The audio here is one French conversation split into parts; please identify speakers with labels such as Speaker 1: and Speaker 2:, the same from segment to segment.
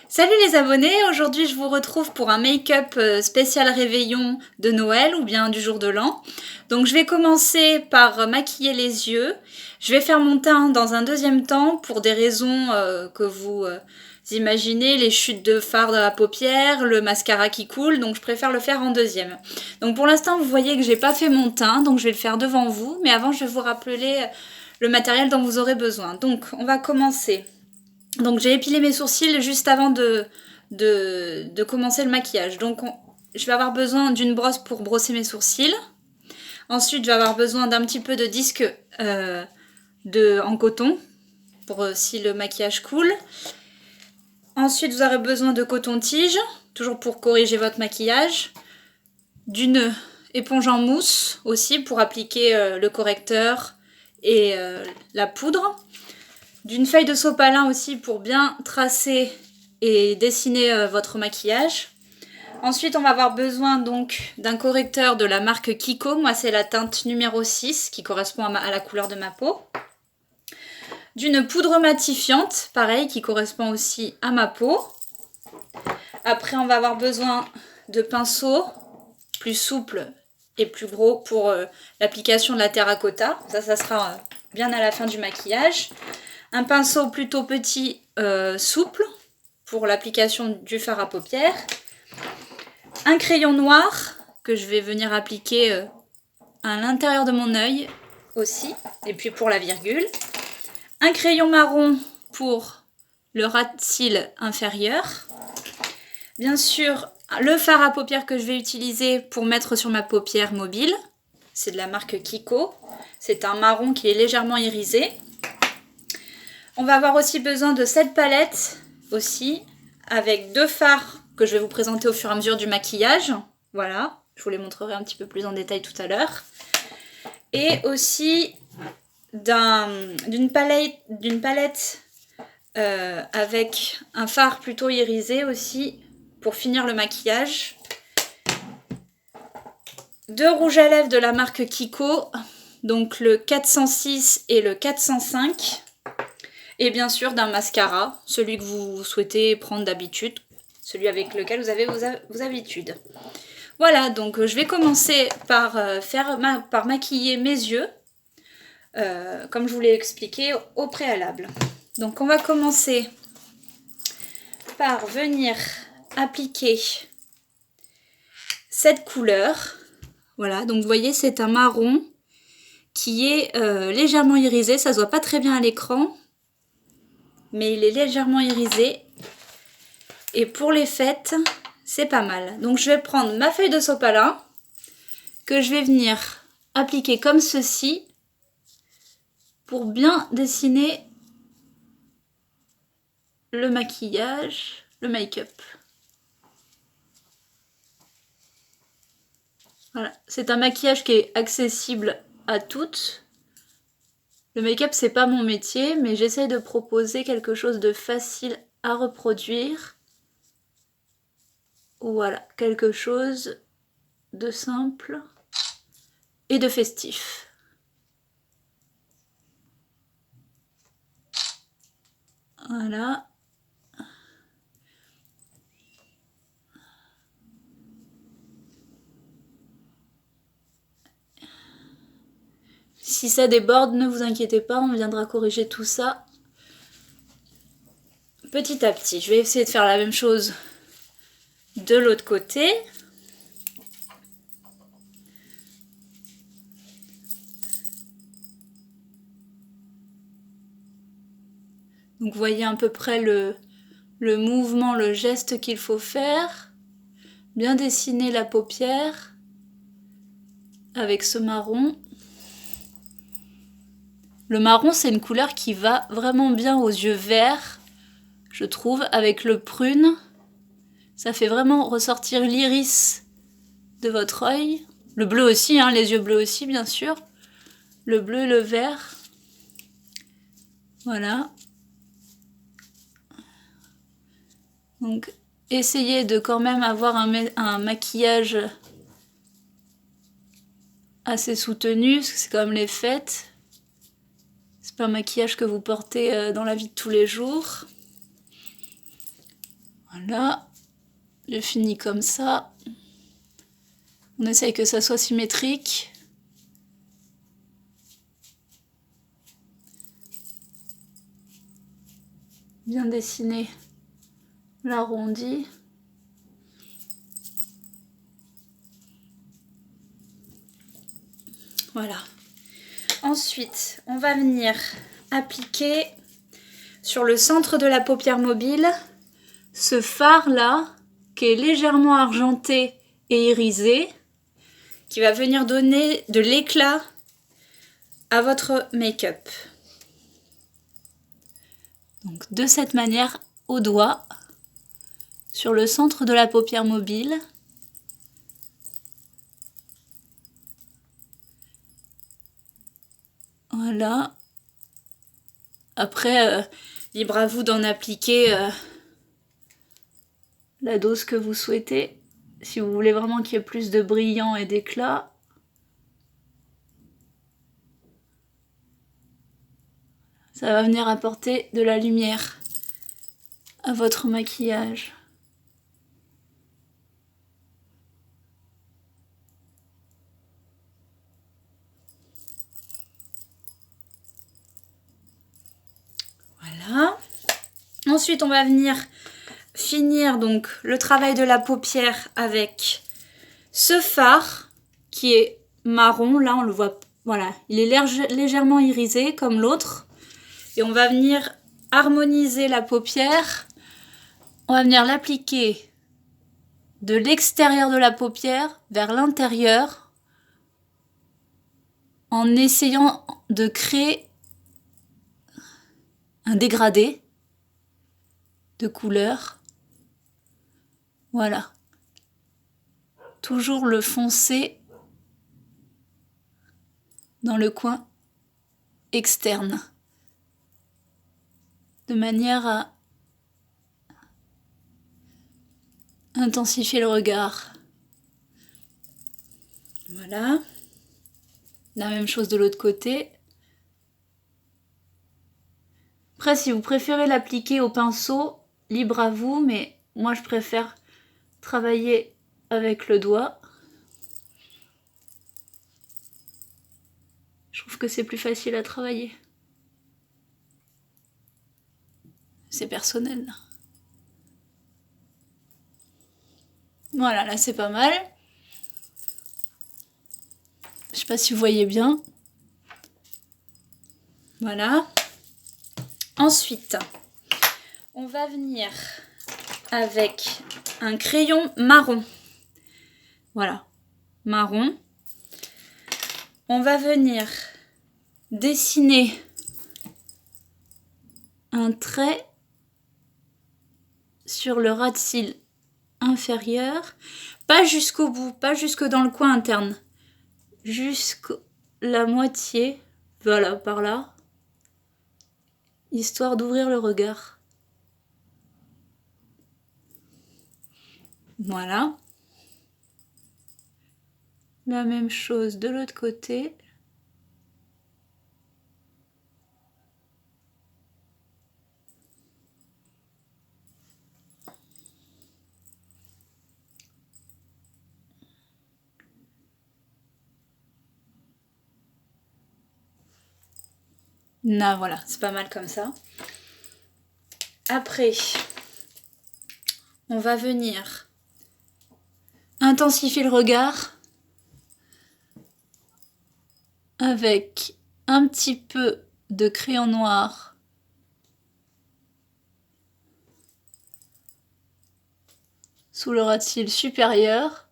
Speaker 1: Salut les abonnés, aujourd'hui je vous retrouve pour un make-up spécial réveillon de Noël ou bien du jour de l'an. Donc je vais commencer par maquiller les yeux. Je vais faire mon teint dans un deuxième temps pour des raisons que vous imaginez, les chutes de fard dans la paupière, le mascara qui coule, donc je préfère le faire en deuxième. Donc pour l'instant vous voyez que j'ai pas fait mon teint, donc je vais le faire devant vous, mais avant je vais vous rappeler le matériel dont vous aurez besoin. Donc on va commencer. Donc j'ai épilé mes sourcils juste avant de commencer le maquillage. Donc je vais avoir besoin d'une brosse pour brosser mes sourcils. Ensuite je vais avoir besoin d'un petit peu de disque en coton pour si le maquillage coule. Ensuite vous aurez besoin de coton-tige, toujours pour corriger votre maquillage. D'une éponge en mousse aussi pour appliquer le correcteur et la poudre. D'une feuille de sopalin aussi pour bien tracer et dessiner votre maquillage. Ensuite, on va avoir besoin donc d'un correcteur de la marque Kiko. Moi, c'est la teinte numéro 6 qui correspond à la couleur de ma peau. D'une poudre matifiante, pareil, qui correspond aussi à ma peau. Après, on va avoir besoin de pinceaux plus souples et plus gros pour l'application de la terracotta. Ça sera bien à la fin du maquillage. Un pinceau plutôt petit, souple, pour l'application du fard à paupières. Un crayon noir, que je vais venir appliquer à l'intérieur de mon œil aussi, et puis pour la virgule. Un crayon marron pour le ras de cils inférieur. Bien sûr, le fard à paupières que je vais utiliser pour mettre sur ma paupière mobile. C'est de la marque Kiko. C'est un marron qui est légèrement irisé. On va avoir aussi besoin de cette palette aussi, avec deux fards que je vais vous présenter au fur et à mesure du maquillage. Voilà, je vous les montrerai un petit peu plus en détail tout à l'heure. Et aussi d'une palette avec un fard plutôt irisé aussi pour finir le maquillage. Deux rouges à lèvres de la marque Kiko, donc le 406 et le 405. Et bien sûr d'un mascara, celui que vous souhaitez prendre d'habitude, celui avec lequel vous avez vos habitudes. Voilà, donc je vais commencer par maquiller mes yeux, comme je vous l'ai expliqué au préalable. Donc on va commencer par venir appliquer cette couleur. Voilà, donc vous voyez c'est un marron qui est légèrement irisé, ça se voit pas très bien à l'écran. Mais il est légèrement irisé. Et pour les fêtes, c'est pas mal. Donc je vais prendre ma feuille de sopalin que je vais venir appliquer comme ceci pour bien dessiner le maquillage, le make-up. Voilà, c'est un maquillage qui est accessible à toutes. Le make-up, c'est pas mon métier, mais j'essaie de proposer quelque chose de facile à reproduire. Voilà, quelque chose de simple et de festif. Voilà. Si ça déborde, ne vous inquiétez pas, on viendra corriger tout ça petit à petit. Je vais essayer de faire la même chose de l'autre côté. Donc vous voyez à peu près le mouvement, le geste qu'il faut faire. Bien dessiner la paupière avec ce marron. Le marron, c'est une couleur qui va vraiment bien aux yeux verts, je trouve, avec le prune. Ça fait vraiment ressortir l'iris de votre œil. Le bleu aussi, hein, les yeux bleus aussi, bien sûr. Le bleu et le vert. Voilà. Donc, essayez de quand même avoir un maquillage assez soutenu, parce que c'est quand même les fêtes. C'est pas un maquillage que vous portez dans la vie de tous les jours. Voilà, je finis comme ça. On essaye que ça soit symétrique. Bien dessiner l'arrondi. Voilà. Ensuite, on va venir appliquer sur le centre de la paupière mobile ce fard là qui est légèrement argenté et irisé, qui va venir donner de l'éclat à votre make-up. Donc de cette manière, au doigt, sur le centre de la paupière mobile. Voilà. Après, libre à vous d'en appliquer la dose que vous souhaitez. Si vous voulez vraiment qu'il y ait plus de brillant et d'éclat. Ça va venir apporter de la lumière à votre maquillage. Voilà. Ensuite, on va venir finir donc le travail de la paupière avec ce fard qui est marron. Là, on le voit, voilà, il est légèrement irisé comme l'autre. Et on va venir harmoniser la paupière. On va venir l'appliquer de l'extérieur de la paupière vers l'intérieur en essayant de créer un dégradé de couleur. Voilà. Toujours le foncé dans le coin externe. De manière à intensifier le regard. Voilà. La même chose de l'autre côté. Après, si vous préférez l'appliquer au pinceau, libre à vous, mais moi je préfère travailler avec le doigt. Je trouve que c'est plus facile à travailler. C'est personnel. Voilà, là c'est pas mal. Je sais pas si vous voyez bien. Voilà. Ensuite, on va venir avec un crayon marron. Voilà, marron. On va venir dessiner un trait sur le ras de cils inférieur, pas jusqu'au bout, pas jusque dans le coin interne, jusqu'à la moitié, voilà, par là, histoire d'ouvrir le regard. Voilà. La même chose de l'autre côté. Là, voilà, c'est pas mal comme ça. Après, on va venir intensifier le regard avec un petit peu de crayon noir sous le ras de cils supérieur.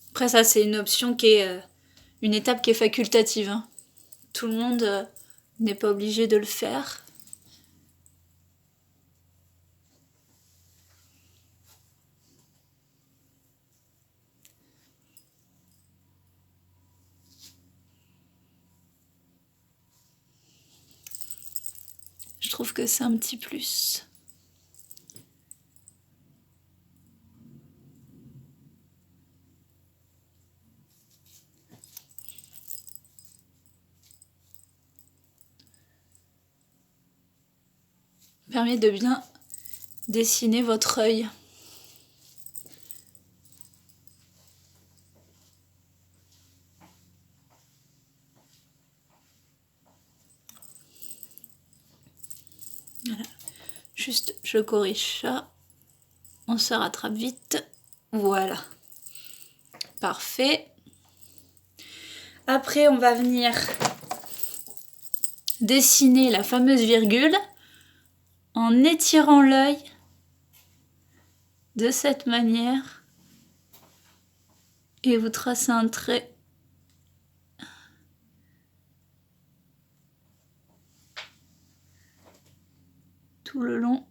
Speaker 1: Après ça, c'est une option qui est une étape qui est facultative. Hein. Tout le monde n'est pas obligé de le faire. Je trouve que c'est un petit plus. permet de bien dessiner votre œil. Voilà. Juste, je corrige ça. On se rattrape vite. Voilà. Parfait. Après, on va venir dessiner la fameuse virgule en étirant l'œil de cette manière. Et vous tracez un trait tout le long.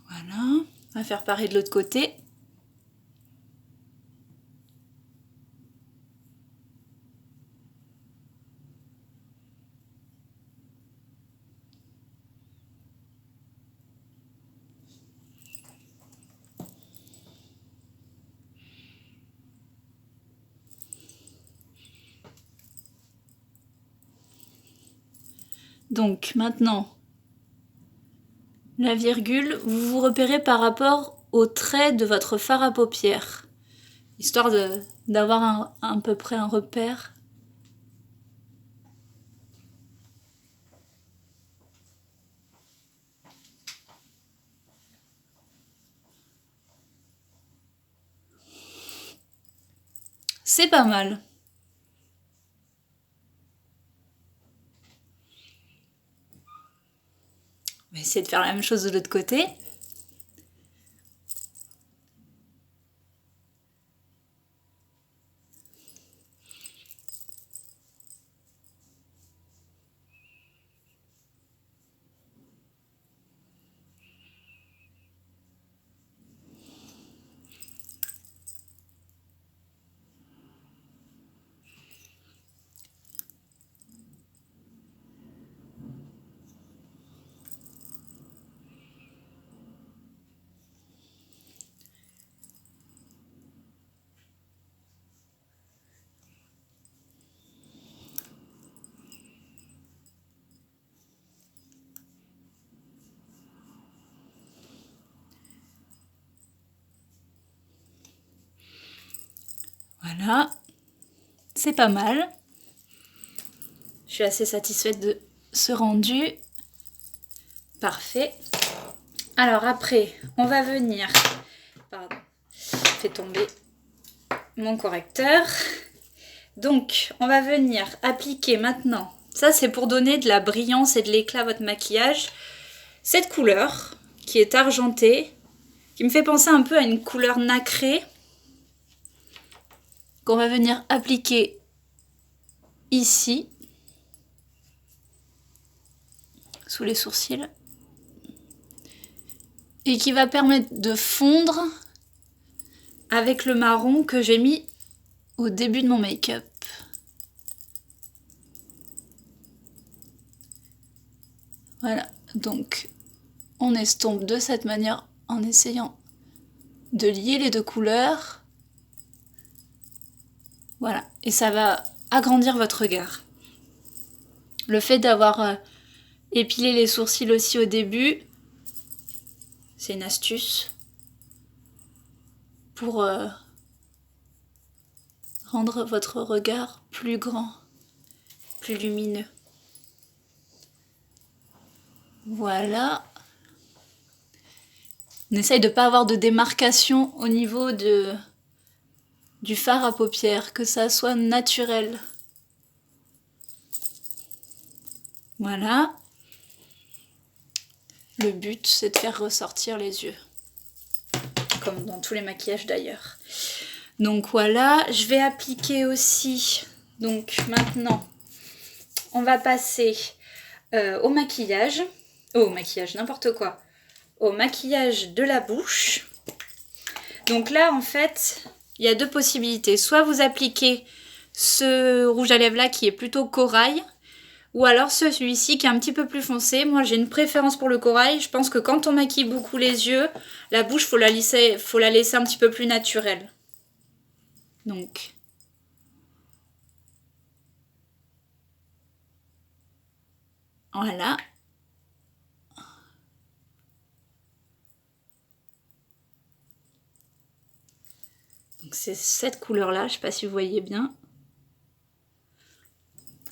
Speaker 1: Voilà, on va faire pareil de l'autre côté. Donc maintenant, la virgule, vous vous repérez par rapport au trait de votre fard à paupières, histoire d'avoir à peu près un repère. C'est pas mal. On va essayer de faire la même chose de l'autre côté. Voilà, c'est pas mal. Je suis assez satisfaite de ce rendu. Parfait. Alors après, on va venir... Pardon, fais tomber mon correcteur. Donc, on va venir appliquer maintenant. Ça, c'est pour donner de la brillance et de l'éclat à votre maquillage. Cette couleur, qui est argentée, qui me fait penser un peu à une couleur nacrée, qu'on va venir appliquer ici, sous les sourcils, et qui va permettre de fondre avec le marron que j'ai mis au début de mon make-up. Voilà, donc on estompe de cette manière en essayant de lier les deux couleurs. Voilà, et ça va agrandir votre regard. Le fait d'avoir épilé les sourcils aussi au début, c'est une astuce pour rendre votre regard plus grand, plus lumineux. Voilà. On essaye de ne pas avoir de démarcation au niveau du fard à paupières, que ça soit naturel. Voilà. Le but, c'est de faire ressortir les yeux. Comme dans tous les maquillages d'ailleurs. Donc voilà, je vais appliquer aussi. Donc maintenant, on va passer au maquillage. Au maquillage, n'importe quoi. Au maquillage de la bouche. Donc là, en fait, il y a deux possibilités. Soit vous appliquez ce rouge à lèvres là qui est plutôt corail, ou alors celui-ci qui est un petit peu plus foncé. Moi j'ai une préférence pour le corail. Je pense que quand on maquille beaucoup les yeux, la bouche faut la laisser un petit peu plus naturelle. Donc voilà. Donc c'est cette couleur là, je sais pas si vous voyez bien.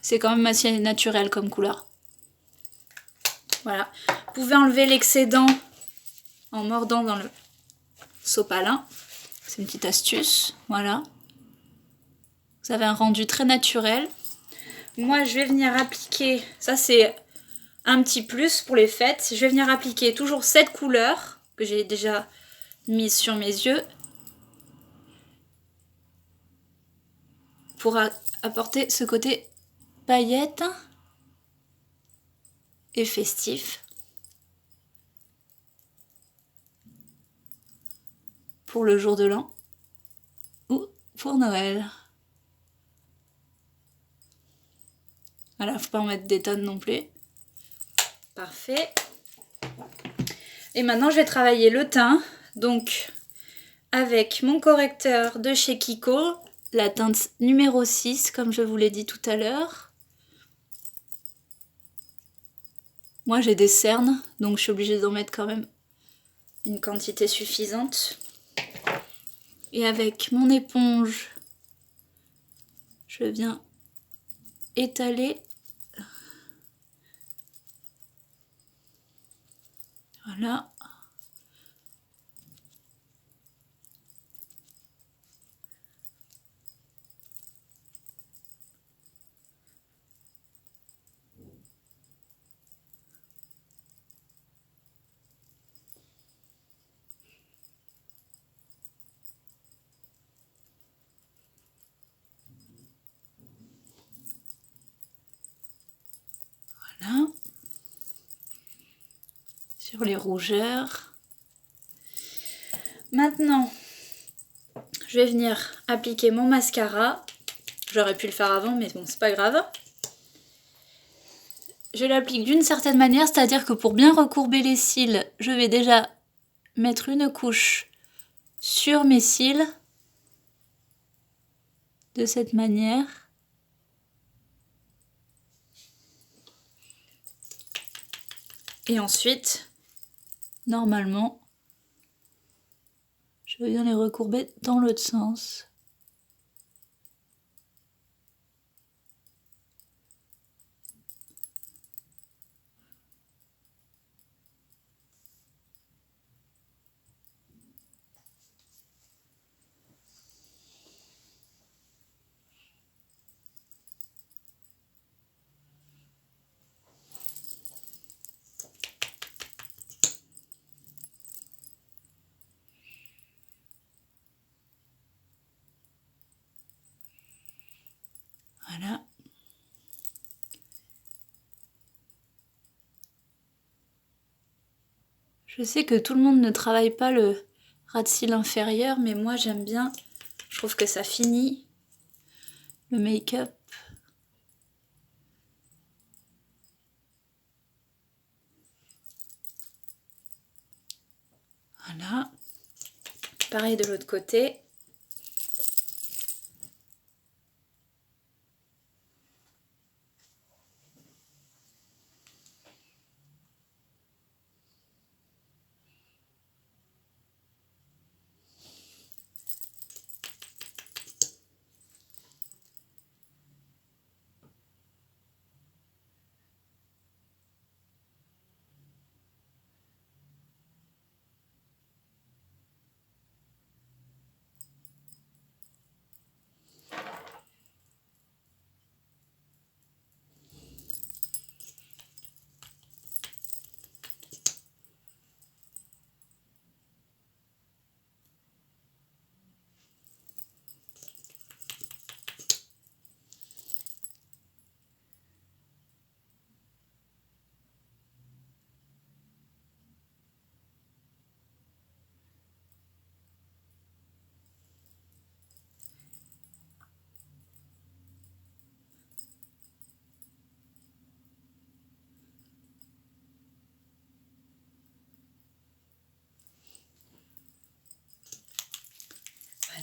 Speaker 1: C'est quand même assez naturel comme couleur. Voilà. Vous pouvez enlever l'excédent en mordant dans le sopalin. C'est une petite astuce. Voilà. Vous avez un rendu très naturel. Moi, je vais venir appliquer... Ça, c'est un petit plus pour les fêtes. Je vais venir appliquer toujours cette couleur que j'ai déjà mise sur mes yeux pour apporter ce côté paillettes et festif pour le jour de l'an ou pour Noël. Voilà, faut pas en mettre des tonnes non plus. Parfait. Et maintenant, je vais travailler le teint. Donc, avec mon correcteur de chez Kiko, la teinte numéro 6, comme je vous l'ai dit tout à l'heure. Moi, j'ai des cernes, donc je suis obligée d'en mettre quand même une quantité suffisante. Et avec mon éponge, je viens étaler. Voilà. Voilà. Sur les rougeurs. Maintenant, je vais venir appliquer mon mascara. J'aurais pu le faire avant, mais bon, c'est pas grave. Je l'applique d'une certaine manière, c'est-à-dire que pour bien recourber les cils, je vais déjà mettre une couche sur mes cils, de cette manière. Et ensuite, normalement, je viens les recourber dans l'autre sens. Voilà. Je sais que tout le monde ne travaille pas le ras de cils inférieur, mais moi j'aime bien. Je trouve que ça finit le make-up. Voilà. Pareil de l'autre côté.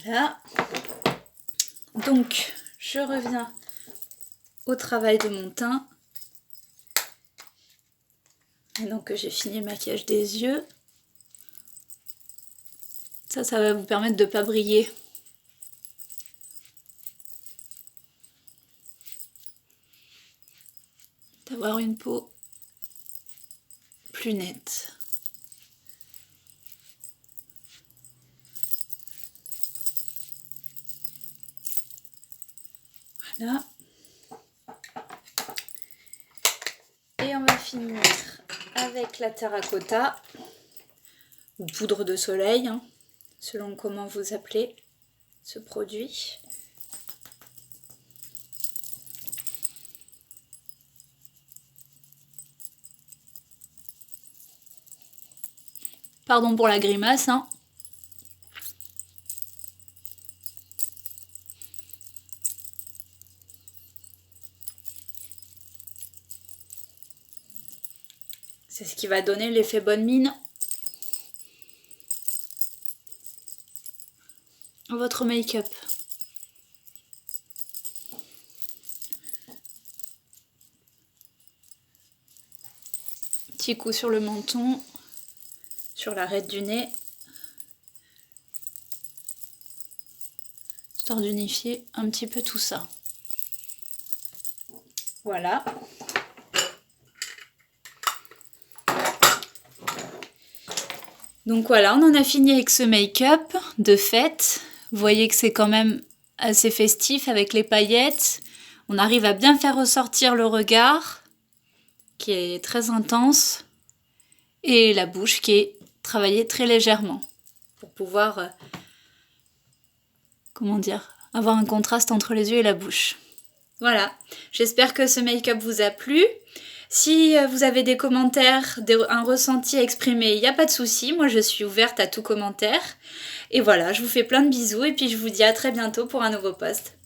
Speaker 1: Voilà. Donc, je reviens au travail de mon teint. Maintenant que j'ai fini le maquillage des yeux, ça va vous permettre de ne pas briller. D'avoir une peau plus nette. Voilà. Et on va finir avec la terracotta ou poudre de soleil, hein, selon comment vous appelez ce produit. Pardon pour la grimace, hein. C'est ce qui va donner l'effet bonne mine à votre make-up. Petit coup sur le menton, sur l'arête du nez, histoire d'unifier un petit peu tout ça. Voilà. Donc voilà, on en a fini avec ce make-up de fête. Vous voyez que c'est quand même assez festif avec les paillettes. On arrive à bien faire ressortir le regard, qui est très intense, et la bouche qui est travaillée très légèrement, pour pouvoir, avoir un contraste entre les yeux et la bouche. Voilà, j'espère que ce make-up vous a plu. Si vous avez des commentaires, un ressenti à exprimer, il n'y a pas de souci. Moi, je suis ouverte à tout commentaire. Et voilà, je vous fais plein de bisous et puis je vous dis à très bientôt pour un nouveau post.